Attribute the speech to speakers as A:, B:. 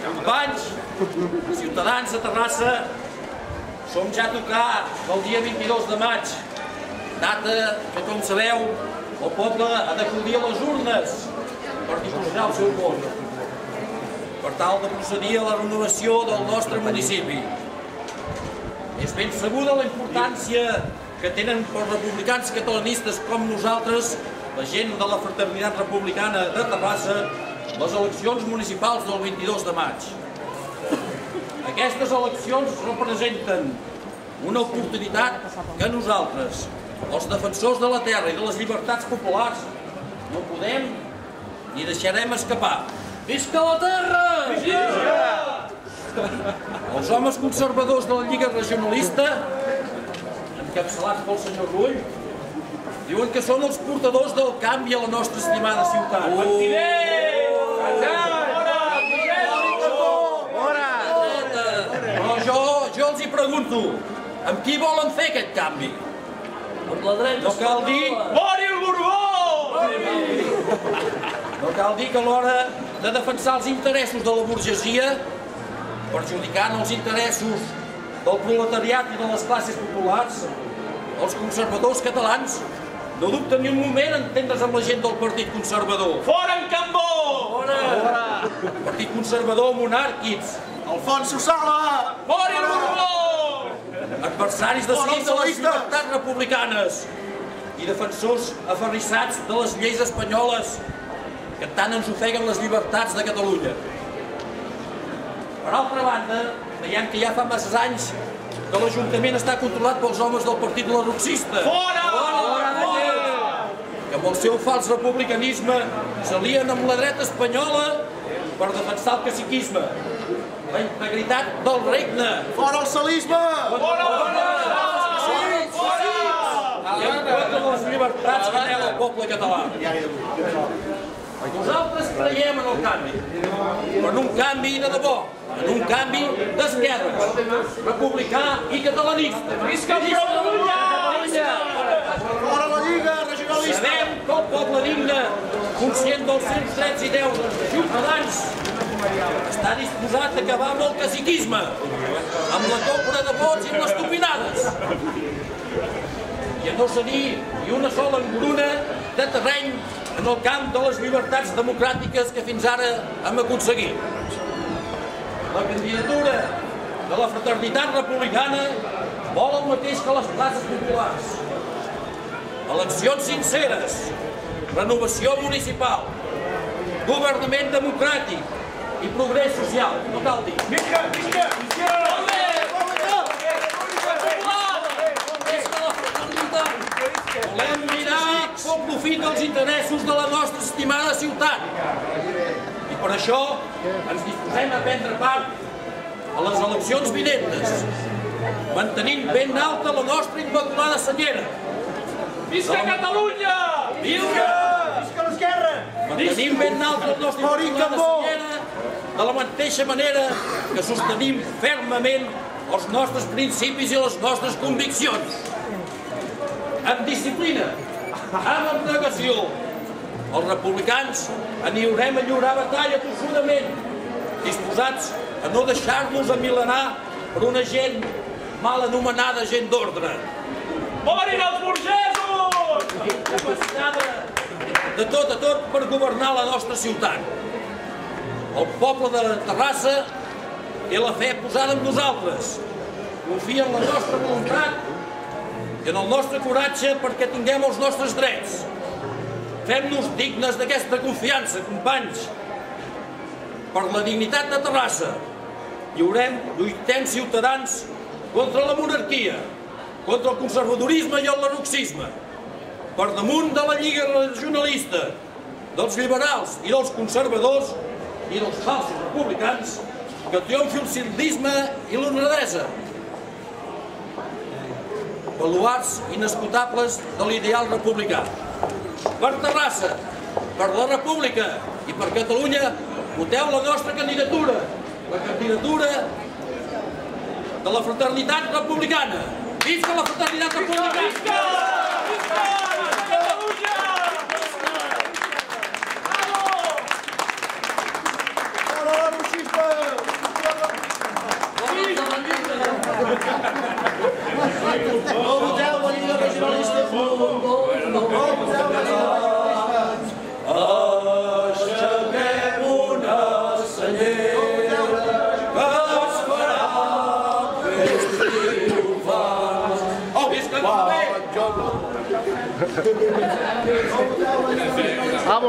A: Companys, ciutadans de Terrassa, som ja a tocar el dia 22 de maig, data que, com sabeu, el poble ha d'acudir a les urnes per dipositar el seu vot, per tal de procedir a la renovació del nostre municipi. És ben sabuda la importància que tenen pels republicans catalanistes com nosaltres, la gent de la fraternitat republicana de Terrassa, les eleccions municipals del 22 de maig. Aquestes eleccions representen una oportunitat que nosaltres, els defensors de la terra i de les llibertats populars, no podem ni deixarem escapar. Visca la terra! Visca! Els homes conservadors de la Lliga Regionalista, encapçalats pel senyor Rull, diuen que són els portadors del canvi a la nostra estimada ciutat. Però jo els hi pregunto, amb qui volen fer aquest canvi? No cal dir... Mori el Borbó! No cal dir que a l'hora de defensar els interessos de la burgesia, perjudicant els interessos del proletariat i de les classes populars, els conservadors catalans no dubten ni un moment en entendre's amb la gent del Partit Conservador. Fora en Cambó! Fora! Partit Conservador monàrquics. Alfonso Sala! Mori el Borbó! Adversaris decidits de les llibertats republicanes i defensors aferrissats de les lleis espanyoles que tant ens ofeguen les llibertats de Catalunya. Per altra banda, veiem que ja fa masses anys que l'Ajuntament està controlat pels homes del Partit Larroxista. Fora! Que amb el seu fals republicanisme s'alien amb la dreta espanyola per defensar el caciquisme, la integritat del regne. Fora el salisme! Fora! I en contra de les llibertats que anhela el poble català. Nosaltres creiem en el canvi, però en un canvi de debò, en un canvi d'esquerres, republicà i catalanista. Visca Catalunya! Fora la Lliga Regionalista! Sabem que el poble digne, conscient dels seus drets i deures de ciutadans, està disposat a acabar amb el caciquisme, amb la compra de vots i amb les topinades, i a no cedir ni una sola engruna de terreny en el camp de les llibertats democràtiques que fins ara hem aconseguit. La candidatura de la fraternitat republicana vol el mateix que les classes populars. Eleccions sinceres, renovació municipal, governament democràtic i progrés social, no cal dir. Visca! Visca! Visca! Volem mirar com profit dels interessos de la nostra estimada ciutat. I per això ens disposem a prendre part a les eleccions vinentes, mantenint ben alta la nostra immaculada senyera. Visca Catalunya! Visca! Visca l'esquerra! Mantenim ben alta la nostra immaculada senyera de la mateixa manera que sostenim fermament els nostres principis i les nostres conviccions. Amb disciplina, amb abnegació, els republicans anirem a lliurar batalla tossudament, disposats a no deixar-nos amilanar per una gent mal anomenada gent d'ordre. Morin els burgesos! Capacitada de tot a tot per governar la nostra ciutat. El poble de Terrassa té la fe posada en nosaltres, confia en la nostra voluntat i en el nostre coratge perquè tinguem els nostres drets. Fem-nos dignes d'aquesta confiança, companys. Per la dignitat de Terrassa, lluitem ciutadans contra la monarquia, contra el conservadorisme i el larroxisme, per damunt de la Lliga Regionalista, dels liberals i dels conservadors i dels falsos republicans, que triomfi el civisme i l'honradesa, baluards inesgotables de l'ideal republicà. Per Terrassa, per la República i per Catalunya, voteu la nostra candidatura, la candidatura de la fraternitat republicana. Visca la fraternitat republicana! Visca! Visca! Catalunya! Bravo! Bravo! Bravo!
B: No voteu la Lliga Regionalista. No voteu la Lliga Regionalista.
A: Aixequem una senyera que es farà més triomfant. Oh, és que no ve!
B: Vamos.